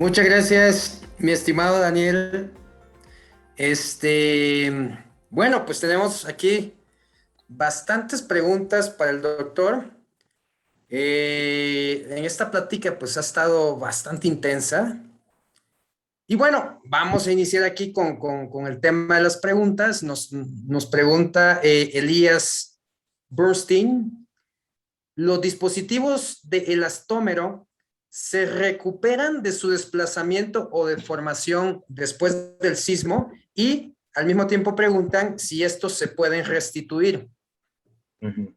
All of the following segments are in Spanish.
Muchas gracias, mi estimado Daniel. Este, bueno, pues tenemos aquí bastantes preguntas para el doctor. En esta plática, pues ha estado bastante intensa. Y bueno, vamos a iniciar aquí con el tema de las preguntas. Nos pregunta Elías Bernstein. ¿Los dispositivos de elastómero se recuperan de su desplazamiento o deformación después del sismo? Y al mismo tiempo preguntan si estos se pueden restituir. Ujú.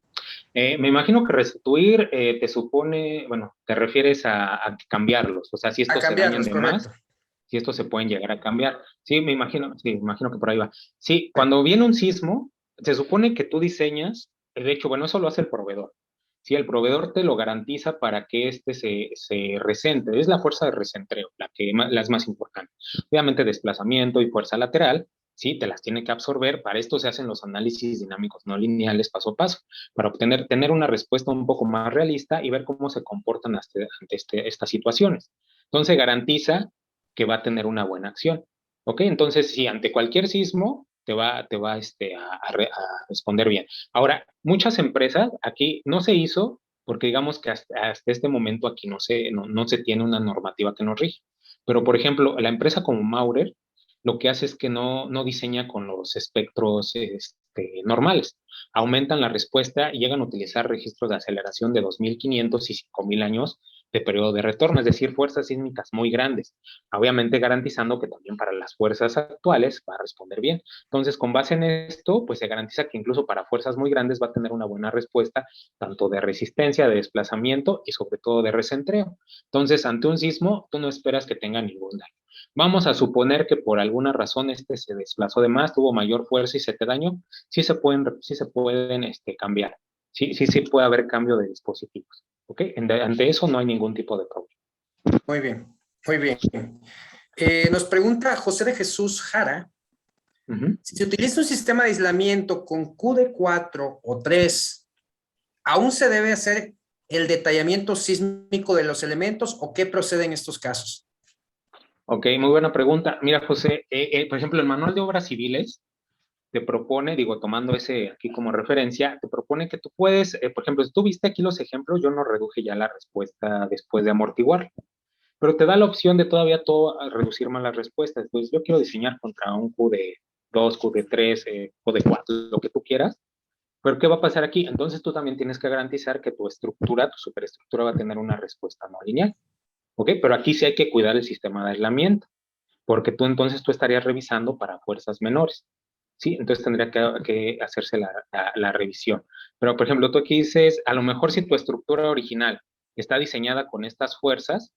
Me imagino que restituir te supone, bueno, te refieres a cambiarlos, o sea, si A estos se dañan cambiarlos, de más, correcto. si estos se pueden llegar a cambiar. Sí, me imagino que por ahí va. Sí, cuando viene un sismo, se supone que tú diseñas, de hecho, bueno, eso lo hace el proveedor. Sí, el proveedor te lo garantiza para que se recentre. Es la fuerza de recentreo, la es más importante. Obviamente, desplazamiento y fuerza lateral, sí, te las tiene que absorber. Para esto se hacen los análisis dinámicos no lineales paso a paso, para tener una respuesta un poco más realista y ver cómo se comportan ante estas situaciones. Entonces, garantiza que va a tener una buena acción. ¿Ok? Entonces, sí, ante cualquier sismo a responder bien. Ahora, muchas empresas aquí no se hizo porque digamos que hasta este momento aquí no se tiene una normativa que nos rige. Pero, por ejemplo, la empresa como Maurer lo que hace es que no diseña con los espectros normales. Aumentan la respuesta y llegan a utilizar registros de aceleración de 2500 y 5000 años de periodo de retorno, es decir, fuerzas sísmicas muy grandes, obviamente garantizando que también para las fuerzas actuales va a responder bien. Entonces, con base en esto, pues se garantiza que incluso para fuerzas muy grandes va a tener una buena respuesta, tanto de resistencia, de desplazamiento y sobre todo de recentreo. Entonces, ante un sismo, tú no esperas que tenga ningún daño. Vamos a suponer que por alguna razón este se desplazó de más, tuvo mayor fuerza y se te dañó, sí se pueden cambiar. Sí puede haber cambio de dispositivos. ¿Ok? Ante eso no hay ningún tipo de problema. Muy bien, muy bien. Nos pregunta José de Jesús Jara, Ujú. si se utiliza un sistema de aislamiento con QD4 o 3, ¿aún se debe hacer el detallamiento sísmico de los elementos o qué procede en estos casos? Ok, muy buena pregunta. Mira, José, por ejemplo, el Manual de Obras Civiles te propone, digo, tomando ese aquí como referencia, te propone que tú puedes, por ejemplo, si tú viste aquí los ejemplos, yo no reduje ya la respuesta después de amortiguar, pero te da la opción de todavía todo reducir más las respuestas. Entonces, yo quiero diseñar contra un QD2, QD3, QD4, lo que tú quieras. Pero ¿qué va a pasar aquí? Entonces tú también tienes que garantizar que tu estructura, tu superestructura va a tener una respuesta no lineal. ¿Ok? Pero aquí sí hay que cuidar el sistema de aislamiento, porque tú estarías revisando para fuerzas menores. ¿Sí? Entonces tendría que hacerse la revisión. Pero, por ejemplo, tú aquí dices, a lo mejor si tu estructura original está diseñada con estas fuerzas,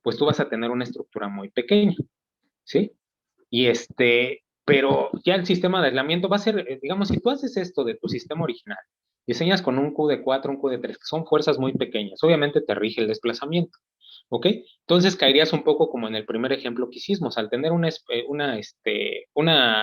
pues tú vas a tener una estructura muy pequeña, ¿sí? Pero ya el sistema de aislamiento va a ser, digamos, si tú haces esto de tu sistema original, diseñas con un QD4, un QD3, que son fuerzas muy pequeñas, obviamente te rige el desplazamiento, ¿ok? Entonces caerías un poco como en el primer ejemplo que hicimos, al tener una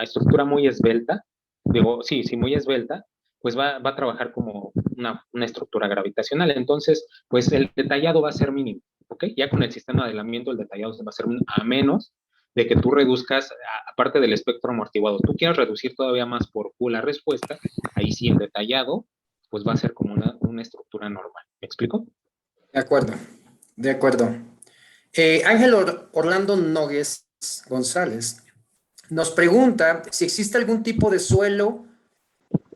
estructura muy esbelta, digo, sí, sí, muy esbelta, pues va a trabajar como una estructura gravitacional. Entonces, pues el detallado va a ser mínimo, ¿ok? Ya con el sistema de aislamiento, el detallado va a ser a menos de que tú reduzcas, aparte del espectro amortiguado, tú quieres reducir todavía más por Q la respuesta, ahí sí el detallado, pues va a ser como una estructura normal. ¿Me explico? De acuerdo, de acuerdo. Ángel Orlando Nogues González nos pregunta si existe algún tipo de suelo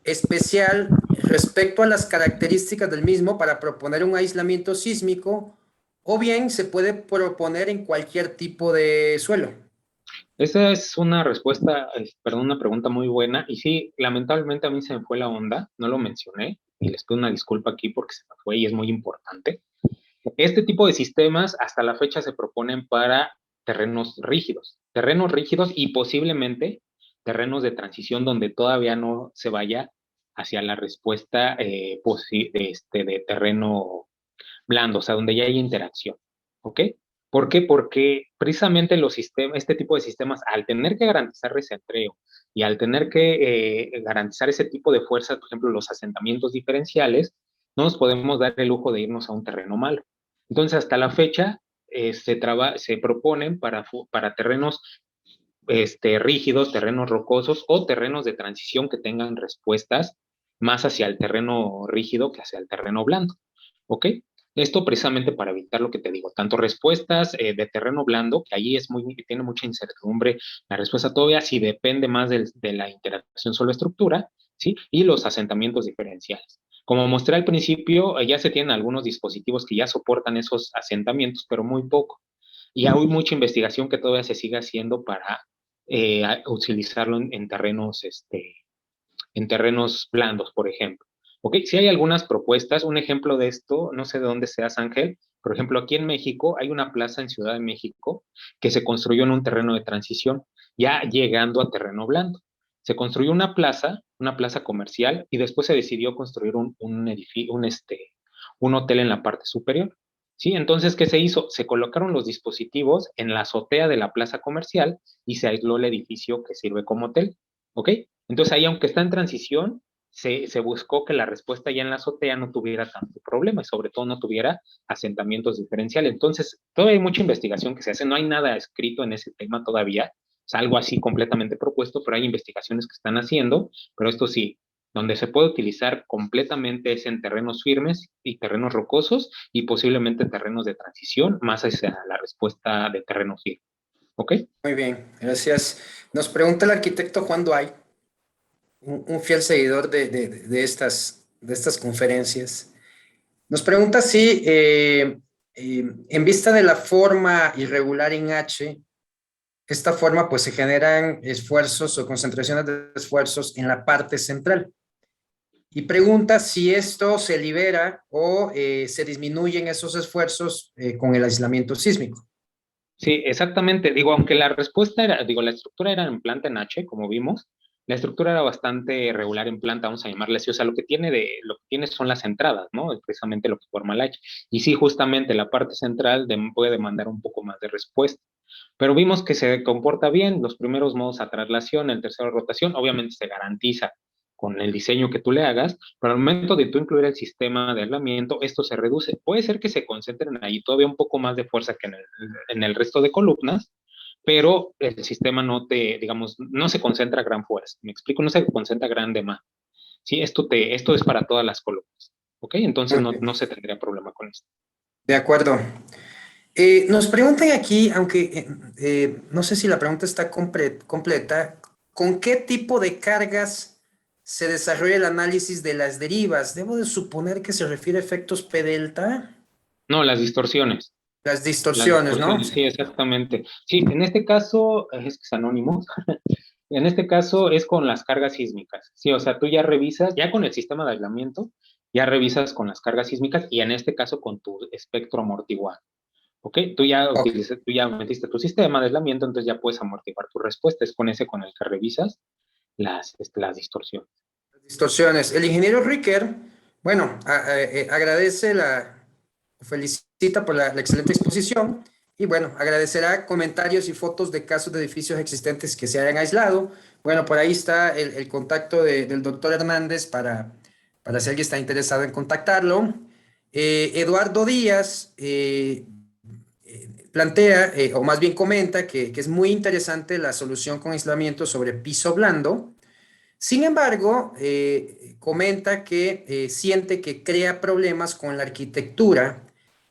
especial respecto a las características del mismo para proponer un aislamiento sísmico o bien se puede proponer en cualquier tipo de suelo. Esa es una respuesta, perdón, una pregunta muy buena. Y sí, lamentablemente a mí se me fue la onda, no lo mencioné, y les pido una disculpa aquí porque se me fue y es muy importante. Este tipo de sistemas hasta la fecha se proponen para terrenos rígidos y posiblemente terrenos de transición donde todavía no se vaya hacia la respuesta de terreno blando, o sea, donde ya hay interacción. ¿Ok? ¿Por qué? Porque precisamente este tipo de sistemas, al tener que garantizar recentreo y al tener que garantizar ese tipo de fuerzas, por ejemplo, los asentamientos diferenciales, no nos podemos dar el lujo de irnos a un terreno malo. Entonces, hasta la fecha, se proponen para terrenos rígidos, terrenos rocosos o terrenos de transición que tengan respuestas más hacia el terreno rígido que hacia el terreno blando. ¿Ok? Esto precisamente para evitar lo que te digo, tanto respuestas de terreno blando, que ahí tiene mucha incertidumbre, la respuesta todavía sí depende más de la interacción suelo-estructura, ¿sí? Y los asentamientos diferenciales. Como mostré al principio, ya se tienen algunos dispositivos que ya soportan esos asentamientos, pero muy poco. Y hay mucha investigación que todavía se sigue haciendo para utilizarlo en terrenos blandos, por ejemplo. Ok, si hay algunas propuestas, un ejemplo de esto, no sé de dónde seas, Ángel, por ejemplo, aquí en México hay una plaza en Ciudad de México que se construyó en un terreno de transición, ya llegando a terreno blando. Se construyó una plaza comercial, y después se decidió construir un edificio, un hotel en la parte superior. ¿Sí? Entonces, ¿qué se hizo? Se colocaron los dispositivos en la azotea de la plaza comercial y se aisló el edificio que sirve como hotel. ¿Ok? Entonces ahí, aunque está en transición, se buscó que la respuesta ya en la azotea no tuviera tanto problema y sobre todo no tuviera asentamientos diferenciales. Entonces, todavía hay mucha investigación que se hace, no hay nada escrito en ese tema todavía, es algo así completamente propuesto, pero hay investigaciones que están haciendo, pero esto sí, donde se puede utilizar completamente es en terrenos firmes y terrenos rocosos y posiblemente terrenos de transición, más hacia la respuesta de terreno firme. ¿Ok? Muy bien, gracias. Nos pregunta el arquitecto Juan Duay, un fiel seguidor de estas conferencias. Nos pregunta si, en vista de la forma irregular en H, esta forma pues se generan esfuerzos o concentraciones de esfuerzos en la parte central. Y pregunta si esto se libera o se disminuyen esos esfuerzos con el aislamiento sísmico. Sí, exactamente. Digo, aunque la respuesta era, digo, la estructura era en planta en H, como vimos, la estructura era bastante regular en planta, vamos a llamarle así. O sea, lo que tiene son las entradas, ¿no? Es precisamente lo que forma el H. Y sí, justamente la parte central puede demandar un poco más de respuesta. Pero vimos que se comporta bien, los primeros modos a traslación, el tercero rotación, obviamente se garantiza con el diseño que tú le hagas, pero al momento de tú incluir el sistema de aislamiento, esto se reduce. Puede ser que se concentren ahí todavía un poco más de fuerza que en el resto de columnas, pero el sistema digamos, no se concentra gran fuerza. Me explico, no se concentra gran demanda. ¿Sí? Esto es para todas las columnas. ¿Ok? Entonces Muy no bien, se tendría problema con esto. de acuerdo. Nos preguntan aquí, aunque no sé si la pregunta está completa, ¿con qué tipo de cargas se desarrolla el análisis de las derivas? Debo de suponer que se refiere a efectos P delta, No, las distorsiones. las Las distorsiones, ¿no? distorsiones, sí, exactamente. Sí, en este caso es que es anónimo. En este caso es con las cargas sísmicas. Sí, o sea, tú ya revisas, ya con el sistema de aislamiento, ya revisas con las cargas sísmicas y en este caso con tu espectro amortiguado. ¿Ok? Ok, Tú ya metiste tu sistema de aislamiento, entonces ya puedes amortiguar tu respuesta. Es con ese con el que revisas las distorsiones. distorsiones. El ingeniero Ricker, bueno, agradece felicita por la excelente exposición y bueno, agradecerá comentarios y fotos de casos de edificios existentes que se hayan aislado. Bueno, por ahí está el contacto del doctor Hernández para si alguien está interesado en contactarlo. Eduardo Díaz plantea, o más bien comenta, que es muy interesante la solución con aislamiento sobre piso blando. Sin embargo, comenta que siente que crea problemas con la arquitectura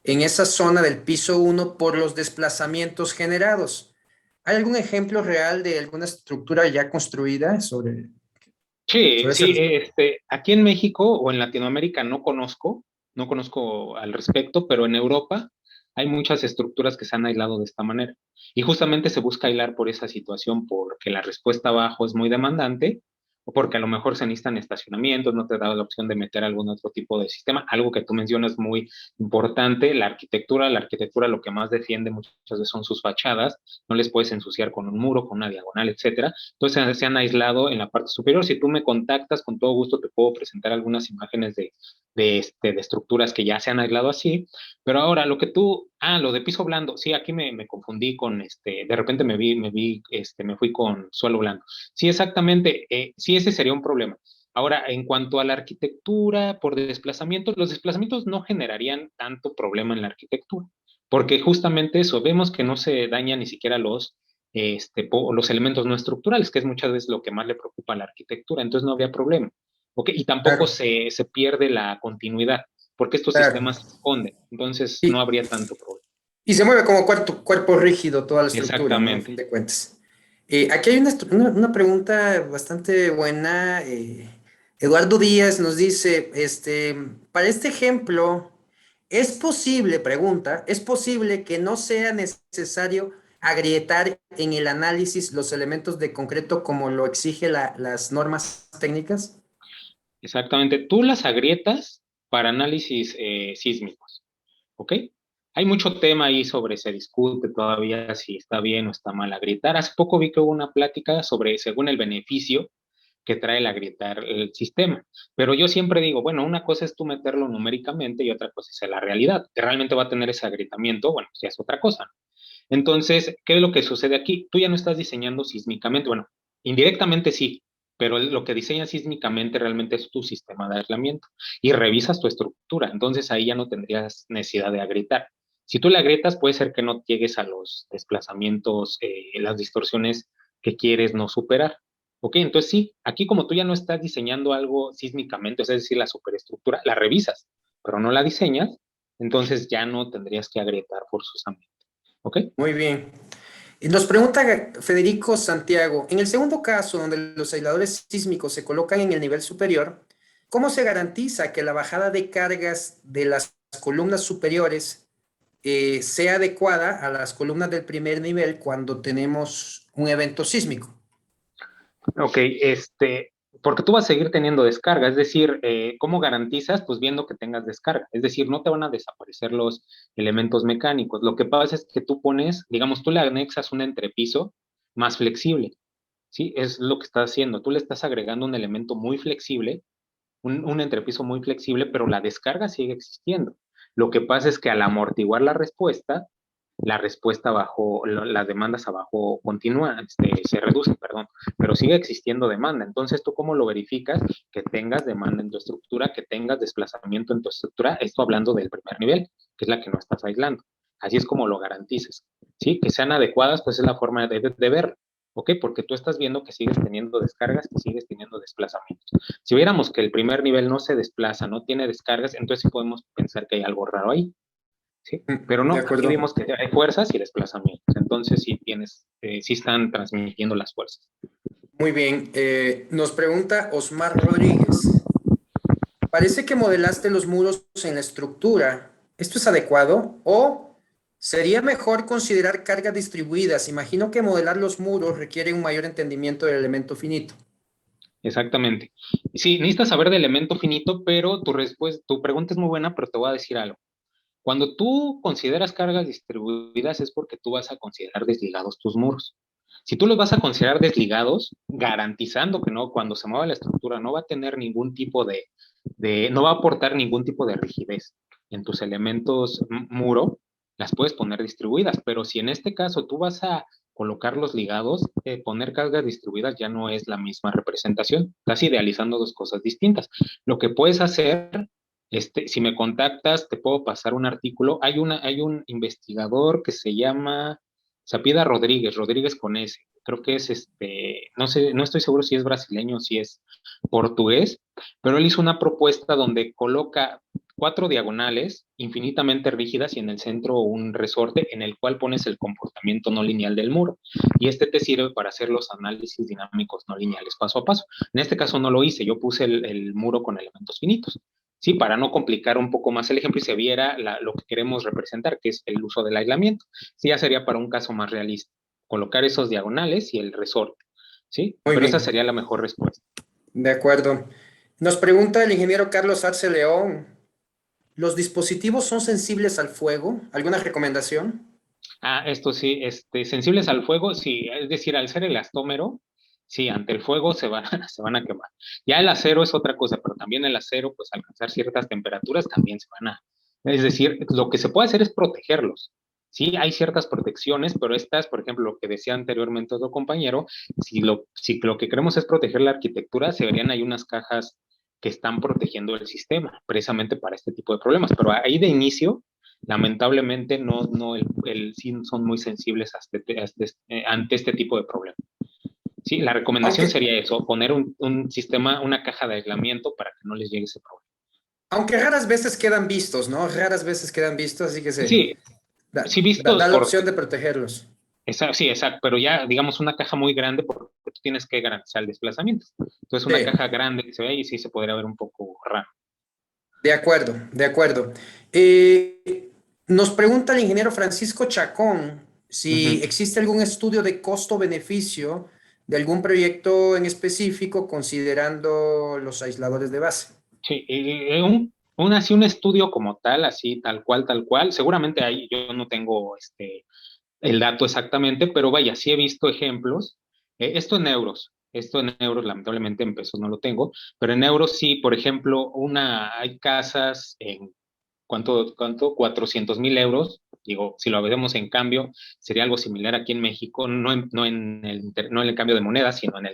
en esa zona del piso uno por los desplazamientos generados. ¿Hay algún ejemplo real de alguna estructura ya construida Sí, sobre ese? sí, aquí en México o en Latinoamérica no conozco al respecto, pero en Europa hay muchas estructuras que se han aislado de esta manera. Y justamente se busca aislar por esa situación, porque la respuesta abajo es muy demandante, o porque a lo mejor se necesitan estacionamientos, no te da la opción de meter algún otro tipo de sistema. Algo que tú mencionas muy importante, la arquitectura lo que más defiende muchas veces son sus fachadas, no les puedes ensuciar con un muro, con una diagonal, etcétera. Entonces se han aislado en la parte superior. Si tú me contactas, con todo gusto te puedo presentar algunas imágenes de estructuras que ya se han aislado así. Pero ahora, lo de piso blando, sí, aquí me confundí de repente me fui con suelo blando. Sí, exactamente, sí, ese sería un problema. Ahora, en cuanto a la arquitectura por desplazamientos, los desplazamientos no generarían tanto problema en la arquitectura, porque justamente eso, vemos que no se dañan ni siquiera los elementos no estructurales, que es muchas veces lo que más le preocupa a la arquitectura, entonces no habría problema. ¿Ok? Y tampoco Claro, se pierde la continuidad, porque estos claro. sistemas se esconden, entonces no Y, habría tanto problema. y se mueve como cuerpo rígido toda la estructura, ¿no? A fin Exactamente. de cuentas. Aquí hay una pregunta bastante buena. Eduardo Díaz nos dice, para este ejemplo, ¿es posible, pregunta, es posible que no sea necesario agrietar en el análisis los elementos de concreto como lo exige las normas técnicas? Exactamente. Tú las agrietas para análisis sísmicos, ¿ok? Hay mucho tema ahí sobre, se discute todavía si está bien o está mal agrietar. Hace poco vi que hubo una plática sobre, según el beneficio que trae el agrietar el sistema. Pero yo siempre digo, bueno, una cosa es tú meterlo numéricamente y otra cosa es la realidad, que realmente va a tener ese agrietamiento, bueno, ya es otra cosa. Entonces, ¿qué es lo que sucede aquí? Tú ya no estás diseñando sísmicamente, bueno, indirectamente sí, pero lo que diseñas sísmicamente realmente es tu sistema de aislamiento y revisas tu estructura, entonces ahí ya no tendrías necesidad de agrietar. Si tú le agrietas, puede ser que no llegues a los desplazamientos, las distorsiones que quieres no superar. Ok, entonces sí, aquí como tú ya no estás diseñando algo sísmicamente, o sea, es decir, la superestructura, la revisas, pero no la diseñas, entonces ya no tendrías que agrietar forzosamente. ¿Ok? Muy bien. Y nos pregunta Federico Santiago, en el segundo caso, donde los aisladores sísmicos se colocan en el nivel superior, ¿cómo se garantiza que la bajada de cargas de las columnas superiores sea adecuada a las columnas del primer nivel cuando tenemos un evento sísmico? Ok, porque tú vas a seguir teniendo descarga, es decir, ¿cómo garantizas? Pues viendo que tengas descarga, es decir, no te van a desaparecer los elementos mecánicos. Lo que pasa es que tú pones, digamos, tú le anexas un entrepiso más flexible, ¿sí? Es lo que estás haciendo, tú le estás agregando un elemento muy flexible, un entrepiso muy flexible, pero la descarga sigue existiendo. Lo que pasa es que al amortiguar la respuesta abajo, las demandas abajo continúan, se reducen, perdón, pero sigue existiendo demanda. Entonces, ¿tú cómo lo verificas? Que tengas demanda en tu estructura, que tengas desplazamiento en tu estructura, esto hablando del primer nivel, que es la que no estás aislando. Así es como lo garantizas, ¿sí? Que sean adecuadas, pues es la forma de verlo, ¿ok? Porque tú estás viendo que sigues teniendo descargas, que sigues teniendo desplazamientos. Si viéramos que el primer nivel no se desplaza, no tiene descargas, entonces sí podemos pensar que hay algo raro ahí. ¿Sí? Pero De no, aquí acuerdo. vimos que hay fuerzas y desplazamientos, entonces sí están transmitiendo las fuerzas. Muy bien. Nos pregunta Osmar Rodríguez. Parece que modelaste los muros en la estructura. ¿Esto es adecuado? ¿O sería mejor considerar cargas distribuidas? Imagino que modelar los muros requiere un mayor entendimiento del elemento finito. Exactamente. Sí, necesitas saber de elemento finito, pero tu pregunta es muy buena, pero te voy a decir algo. Cuando tú consideras cargas distribuidas es porque tú vas a considerar desligados tus muros. Si tú los vas a considerar desligados, garantizando que no, cuando se mueva la estructura, no va a tener ningún tipo no va a aportar ningún tipo de rigidez en tus elementos muro, las puedes poner distribuidas, pero si en este caso tú vas a colocarlos ligados, poner cargas distribuidas ya no es la misma representación. Estás idealizando dos cosas distintas. Lo que puedes hacer, si me contactas, te puedo pasar un artículo. Hay un investigador que se llama Sapida Rodríguez, Rodríguez con S. Creo que es no sé, no estoy seguro si es brasileño o si es portugués, pero él hizo una propuesta donde coloca cuatro diagonales infinitamente rígidas y en el centro un resorte en el cual pones el comportamiento no lineal del muro. Y este te sirve para hacer los análisis dinámicos no lineales paso a paso. En este caso no lo hice, yo puse el muro con elementos finitos. Sí, para no complicar un poco más el ejemplo y se viera lo que queremos representar, que es el uso del aislamiento. Sí, ya sería para un caso más realista, colocar esos diagonales y el resorte, ¿sí? Muy Pero esa bien, sería la mejor respuesta. de acuerdo. Nos pregunta el ingeniero Carlos Arce León, ¿los dispositivos son sensibles al fuego? ¿Alguna recomendación? Ah, esto sí, sensibles al fuego, sí, es decir, al ser elastómero, sí, ante el fuego se van a quemar. Ya el acero es otra cosa, pero también el acero, pues alcanzar ciertas temperaturas también es decir, lo que se puede hacer es protegerlos. Sí, hay ciertas protecciones, pero estas, por ejemplo, lo que decía anteriormente otro compañero, si lo que queremos es proteger la arquitectura, se verían ahí unas cajas que están protegiendo el sistema, precisamente para este tipo de problemas. Pero ahí de inicio, lamentablemente sí son muy sensibles ante este tipo de problemas. Sí, la recomendación Aunque, sería eso, poner un sistema, una caja de aislamiento para que no les llegue ese problema. aunque raras veces quedan vistos, ¿no? Raras veces quedan vistos, así que se Sí, sí vistos da la por, opción de protegerlos. sí, exacto, pero ya digamos una caja muy grande porque tú tienes que garantizar el desplazamiento. Entonces una Sí, caja grande que se ve y sí se podría ver un poco raro. de acuerdo, de acuerdo. Nos pregunta el ingeniero Francisco Chacón si Ujú. existe algún estudio de costo-beneficio de algún proyecto en específico considerando los aisladores de base. Sí, así un estudio como tal, así tal cual, seguramente ahí yo no tengo el dato exactamente, pero vaya, sí he visto ejemplos. Esto en euros, lamentablemente en pesos no lo tengo, pero en euros sí, por ejemplo, hay casas en, ¿cuánto? 400,000 euros. Digo, si lo vemos en cambio, sería algo similar aquí en México, no en el cambio de moneda, sino en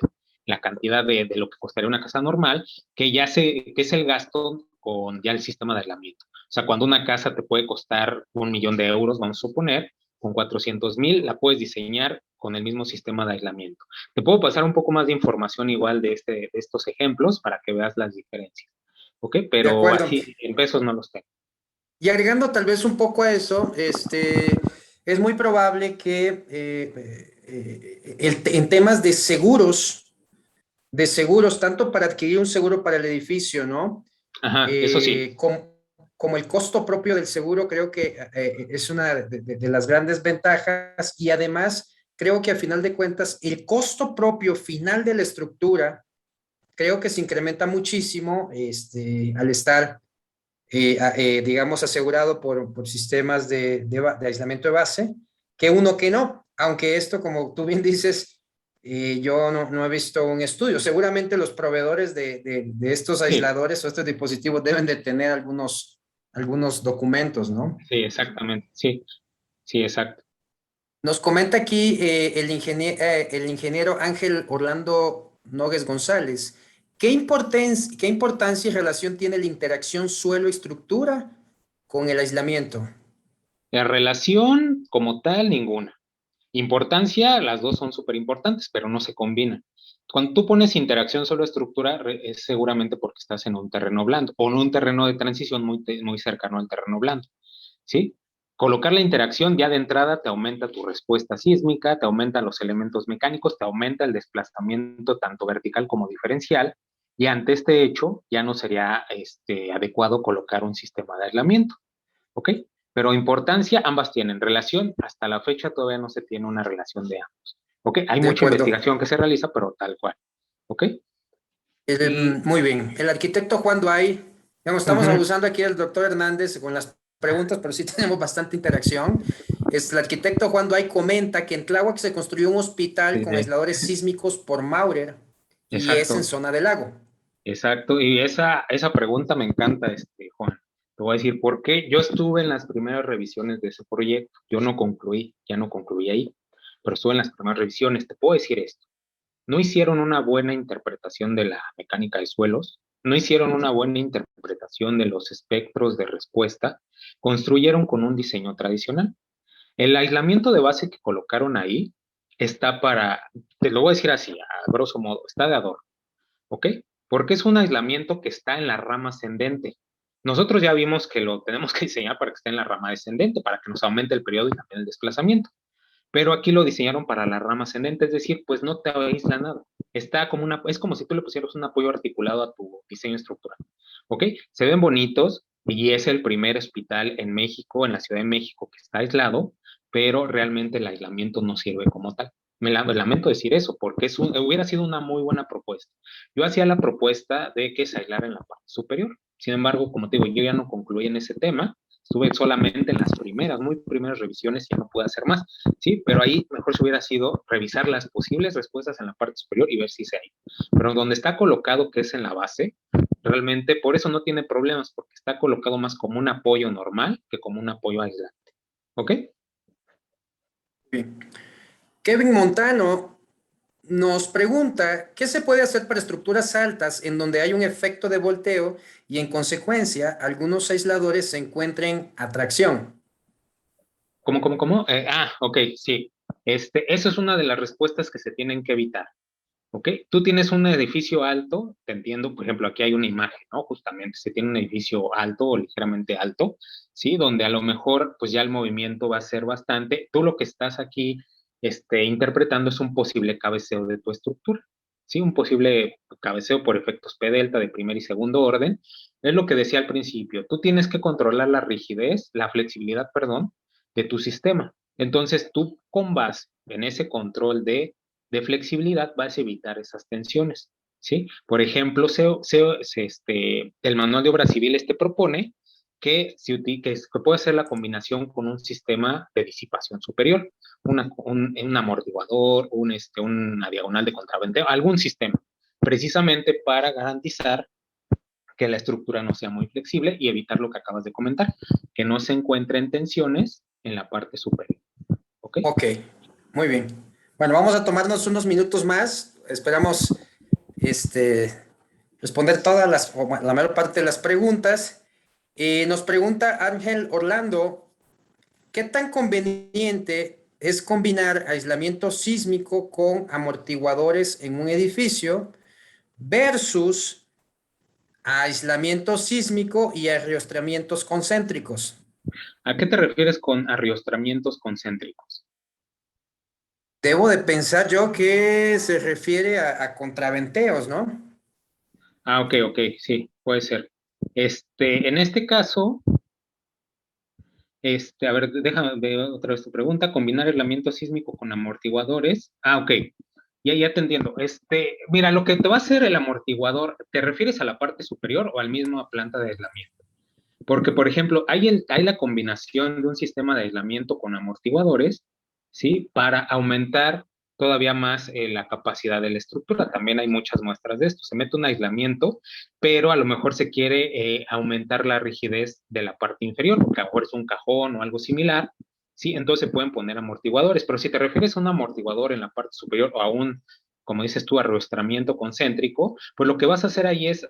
la cantidad de lo que costaría una casa normal, que es el gasto con ya el sistema de aislamiento. O sea, cuando una casa te puede costar 1 millón de euros, vamos a suponer, con 400,000 la puedes diseñar con el mismo sistema de aislamiento. Te puedo pasar un poco más de información igual de estos ejemplos para que veas las diferencias. ¿Ok? De Pero acuerdo. así en pesos no los tengo. Y agregando tal vez un poco a eso, es muy probable que en temas de seguros, tanto para adquirir un seguro para el edificio, ¿no? Ajá, eso sí. Como el costo propio del seguro, creo que es una de las grandes ventajas y además creo que a final de cuentas el costo propio final de la estructura creo que se incrementa muchísimo al estar digamos, asegurado por sistemas de aislamiento de base, que uno que no, aunque esto, como tú bien dices, yo no he visto un estudio. Seguramente los proveedores de estos Sí, aisladores o estos dispositivos deben de tener algunos documentos, ¿no? sí, exactamente. Sí, sí, exacto. Nos comenta aquí el ingeniero Ángel Orlando Nogues González. Qué importancia y relación tiene la interacción suelo-estructura con el aislamiento? La relación como tal, ninguna. Importancia, las dos son súper importantes, pero no se combinan. Cuando tú pones interacción solo estructura, es seguramente porque estás en un terreno blando o en un terreno de transición muy cercano al terreno blando, ¿sí? Colocar la interacción ya de entrada te aumenta tu respuesta sísmica, te aumenta los elementos mecánicos, te aumenta el desplazamiento tanto vertical como diferencial, y ante este hecho ya no sería adecuado colocar un sistema de aislamiento. ¿Ok? Pero importancia, ambas tienen relación. Hasta la fecha todavía no se tiene una relación de ambos. ¿Ok? Hay De mucha acuerdo. investigación que se realiza, pero tal cual. ¿Ok? Y, Muy bien. El arquitecto Juan Duay, digamos, estamos ujú, abusando aquí del doctor Hernández con las preguntas, pero sí tenemos bastante interacción. El arquitecto Juan Duay comenta que en Tláhuac se construyó un hospital sí, con sí, aisladores sísmicos por Maurer y es en exacto, zona del lago. exacto. Y esa pregunta me encanta, Juan. Te voy a decir por qué. Yo estuve en las primeras revisiones de ese proyecto. Yo no concluí, ya no concluí ahí, pero estuve en las primeras revisiones. Te puedo decir esto. No hicieron una buena interpretación de la mecánica de suelos, no hicieron una buena interpretación de los espectros de respuesta, construyeron con un diseño tradicional. El aislamiento de base que colocaron ahí está te lo voy a decir así, a grosso modo, está de adorno, ¿ok? Porque es un aislamiento que está en la rama ascendente. Nosotros ya vimos que lo tenemos que diseñar para que esté en la rama descendente, para que nos aumente el periodo y también el desplazamiento. Pero aquí lo diseñaron para la rama ascendente, es decir, pues no te aísla nada. Es como si tú le pusieras un apoyo articulado a tu diseño estructural. ¿Ok? Se ven bonitos y es el primer hospital en México, en la Ciudad de México, que está aislado, pero realmente el aislamiento no sirve como tal. Lamento decir eso, porque hubiera sido una muy buena propuesta. Yo hacía la propuesta de que se aislara en la parte superior. Sin embargo, como te digo, yo ya no concluí en ese tema. Estuve solamente en las muy primeras revisiones y ya no pude hacer más. Sí, pero ahí mejor se hubiera sido revisar las posibles respuestas en la parte superior y ver si se hay. Pero donde está colocado, que es en la base, realmente por eso no tiene problemas, porque está colocado más como un apoyo normal que como un apoyo aislante. ¿Ok? Bien. Kevin Montano nos pregunta, ¿qué se puede hacer para estructuras altas en donde hay un efecto de volteo y en consecuencia algunos aisladores se encuentren a tracción? ¿Cómo? Ok, sí. Eso es una de las respuestas que se tienen que evitar. ¿Ok? Tú tienes un edificio alto, te entiendo, por ejemplo, aquí hay una imagen, ¿no? Justamente, se tiene un edificio alto o ligeramente alto, ¿sí? Donde a lo mejor, pues ya el movimiento va a ser bastante. Tú lo que estás aquí, interpretando es un posible cabeceo de tu estructura, ¿sí? Un posible cabeceo por efectos P delta de primer y segundo orden. Es lo que decía al principio. Tú tienes que controlar la rigidez, la flexibilidad, perdón, de tu sistema. Entonces, tú con base en ese control de flexibilidad vas a evitar esas tensiones, ¿sí? Por ejemplo, el Manual de Obras Civiles te propone que puede hacer la combinación con un sistema de disipación superior, un amortiguador, una diagonal de contraventeo, algún sistema, precisamente para garantizar que la estructura no sea muy flexible y evitar lo que acabas de comentar, que no se encuentren tensiones en la parte superior. ¿Ok? Ok, muy bien. Bueno, vamos a tomarnos unos minutos más. Esperamos este, responder la mayor parte de las preguntas. Nos pregunta Ángel Orlando, ¿qué tan conveniente es combinar aislamiento sísmico con amortiguadores en un edificio versus aislamiento sísmico y arriostramientos concéntricos? ¿A qué te refieres con arriostramientos concéntricos? Debo de pensar yo que se refiere a contraventeos, ¿no? Ok, sí, puede ser. En este caso, a ver, déjame ver otra vez tu pregunta. Combinar aislamiento sísmico con amortiguadores. Ok, ya te entiendo. Mira, lo que te va a hacer el amortiguador, ¿te refieres a la parte superior o al mismo planta de aislamiento? Porque, por ejemplo, hay la combinación de un sistema de aislamiento con amortiguadores, ¿sí? Para aumentar todavía más la capacidad de la estructura. También hay muchas muestras de esto. Se mete un aislamiento, pero a lo mejor se quiere aumentar la rigidez de la parte inferior, porque a lo mejor es un cajón o algo similar, ¿sí? Entonces se pueden poner amortiguadores. Pero si te refieres a un amortiguador en la parte superior o a un, como dices tú, arrostramiento concéntrico, pues lo que vas a hacer ahí es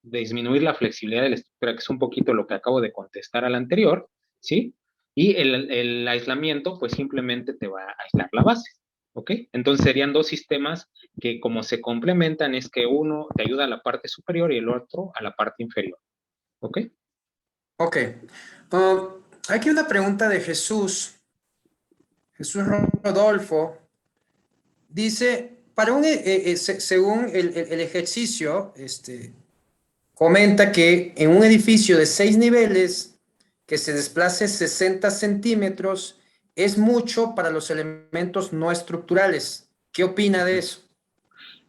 disminuir la flexibilidad de la estructura, que es un poquito lo que acabo de contestar al anterior, ¿sí? Y el aislamiento, pues simplemente te va a aislar la base, ¿ok? Entonces serían dos sistemas que como se complementan es que uno te ayuda a la parte superior y el otro a la parte inferior, ¿ok? Ok. Aquí una pregunta de Jesús Rodolfo. Dice, según el ejercicio, comenta que en un edificio de 6 niveles que se desplace 60 centímetros es mucho para los elementos no estructurales. ¿Qué opina de eso?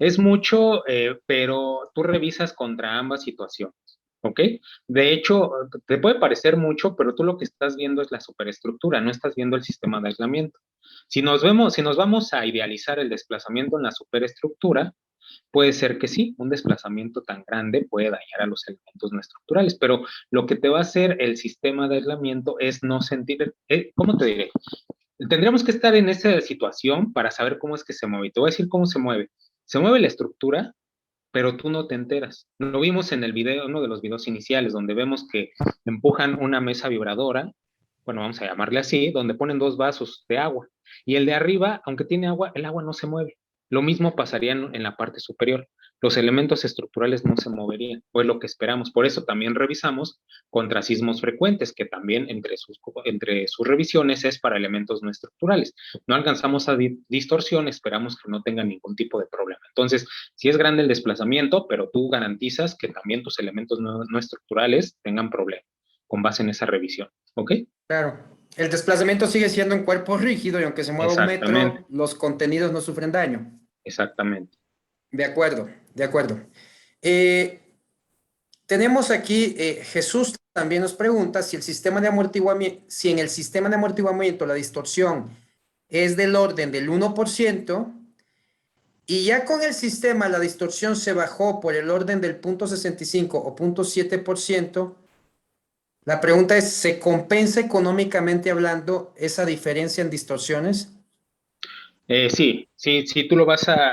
Es mucho, pero tú revisas contra ambas situaciones, ¿ok? De hecho, te puede parecer mucho, pero tú lo que estás viendo es la superestructura, no estás viendo el sistema de aislamiento. Si nos vamos a idealizar el desplazamiento en la superestructura, puede ser que sí, un desplazamiento tan grande puede dañar a los elementos no estructurales, pero lo que te va a hacer el sistema de aislamiento es no sentir, ¿cómo te diré? Tendríamos que estar en esa situación para saber cómo es que se mueve. Te voy a decir cómo se mueve. Se mueve la estructura, pero tú no te enteras. Lo vimos en el video, uno de los videos iniciales, donde vemos que empujan una mesa vibradora, bueno, vamos a llamarle así, donde ponen dos vasos de agua. Y el de arriba, aunque tiene agua, el agua no se mueve. Lo mismo pasaría en la parte superior. Los elementos estructurales no se moverían, pues lo que esperamos. Por eso también revisamos contra sismos frecuentes, que también entre sus revisiones es para elementos no estructurales. No alcanzamos a distorsión, esperamos que no tenga ningún tipo de problema. Entonces, si es grande el desplazamiento, pero tú garantizas que también tus elementos no estructurales tengan problema con base en esa revisión. ¿Ok? Claro, el desplazamiento sigue siendo en cuerpo rígido y aunque se mueva un Exactamente, metro, los contenidos no sufren daño. exactamente. De acuerdo, de acuerdo. Eh, Tenemos aquí, Jesús también nos pregunta si si en el sistema de amortiguamiento la distorsión es del orden del 1% y ya con el sistema la distorsión se bajó por el orden del 0,65 o 0,7%. La pregunta es, ¿se compensa económicamente hablando esa diferencia en distorsiones? Sí, tú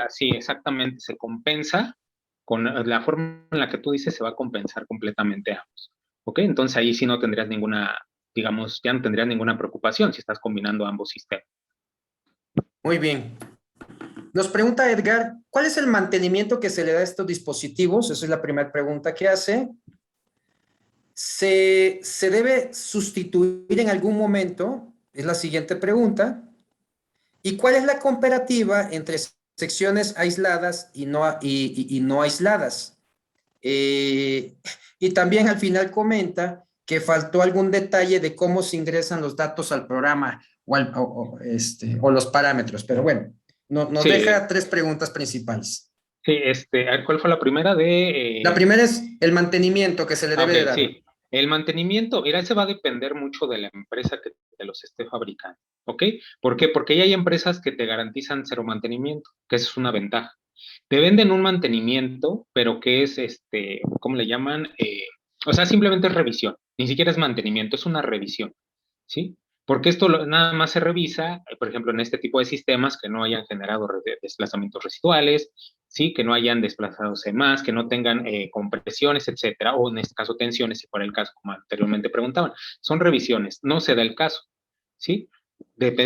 sí, exactamente, se compensa con la forma en la que tú dices, se va a compensar completamente ambos. ¿Ok? Entonces ahí sí no tendrías digamos, ya no tendrías ninguna preocupación si estás combinando ambos sistemas. Muy bien. Nos pregunta Edgar, ¿cuál es el mantenimiento que se le da a estos dispositivos? Esa es la primera pregunta que hace. ¿Se debe sustituir en algún momento? Es la siguiente pregunta. ¿Y cuál es la comparativa entre secciones aisladas y no aisladas? Y también al final comenta que faltó algún detalle de cómo se ingresan los datos al programa o los parámetros, pero bueno, nos Sí, deja tres preguntas principales. sí, a ver, ¿cuál fue la primera La primera es el mantenimiento que se le debe de ok, dar. sí. El mantenimiento, mira, ese va a depender mucho de la empresa que te los esté fabricando, ¿ok? ¿Por qué? Porque ya hay empresas que te garantizan cero mantenimiento, que esa es una ventaja. Te venden un mantenimiento, pero que es, ¿cómo le llaman? O sea, simplemente es revisión, ni siquiera es mantenimiento, es una revisión, ¿sí? Porque esto nada más se revisa, por ejemplo, en este tipo de sistemas que no hayan generado desplazamientos residuales, ¿sí? Que no hayan desplazado más, que no tengan compresiones, etcétera, o en este caso tensiones, si fuera el caso, como anteriormente preguntaban. Son revisiones, no se da el caso, ¿sí?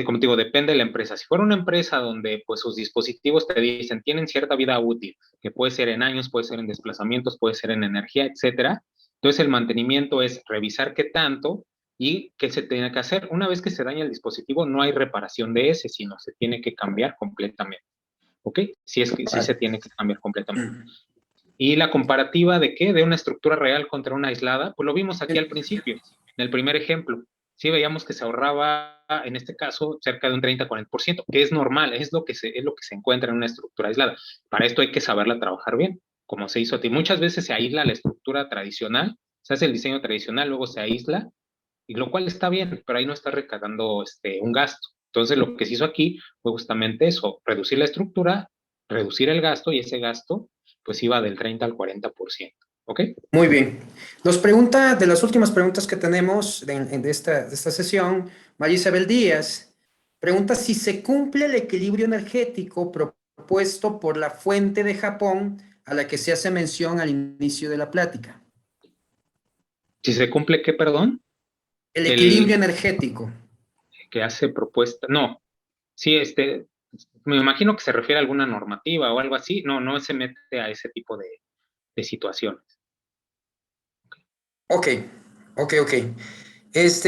Como te digo, depende de la empresa. Si fuera una empresa donde pues sus dispositivos te dicen tienen cierta vida útil, que puede ser en años, puede ser en desplazamientos, puede ser en energía, etcétera, entonces el mantenimiento es revisar qué tanto y qué se tiene que hacer. Una vez que se daña el dispositivo, no hay reparación de ese, sino se tiene que cambiar completamente. ¿Ok? Si es que sí se Vale. tiene que cambiar completamente. Y la comparativa de qué, de una estructura real contra una aislada, pues lo vimos aquí al principio, en el primer ejemplo. Sí, veíamos que se ahorraba, en este caso, cerca de un 30-40%, que es normal, es lo que se encuentra en una estructura aislada. Para esto hay que saberla trabajar bien, como se hizo a ti. Muchas veces se aísla la estructura tradicional, se hace el diseño tradicional, luego se aísla, y lo cual está bien, pero ahí no está recargando un gasto. Entonces, lo que se hizo aquí fue justamente eso, reducir la estructura, reducir el gasto, y ese gasto pues iba del 30 al 40%. ¿Ok? Muy bien. Nos pregunta, de las últimas preguntas que tenemos de esta sesión, María Isabel Díaz, pregunta si se cumple el equilibrio energético propuesto por la fuente de Japón a la que se hace mención al inicio de la plática. Si se cumple, ¿qué, perdón? El equilibrio El energético. que hace propuesta, no, sí, me imagino que se refiere a alguna normativa o algo así, no, no se mete a ese tipo de situaciones. Ok, ok.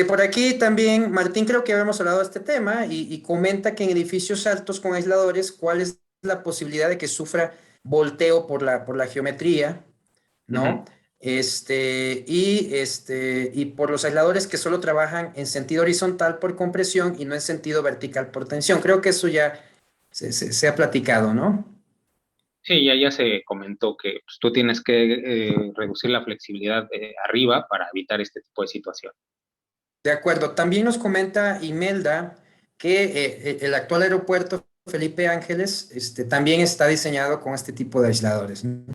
Por aquí también, Martín, creo que habíamos hablado de este tema y comenta que en edificios altos con aisladores, ¿cuál es la posibilidad de que sufra volteo por la geometría? ¿No? Ujú. Y por los aisladores que solo trabajan en sentido horizontal por compresión y no en sentido vertical por tensión. Creo que eso ya se ha platicado, ¿no? Sí, ya se comentó que pues, tú tienes que reducir la flexibilidad arriba para evitar este tipo de situación. De acuerdo. También nos comenta Imelda que el actual aeropuerto Felipe Ángeles también está diseñado con este tipo de aisladores, ¿no?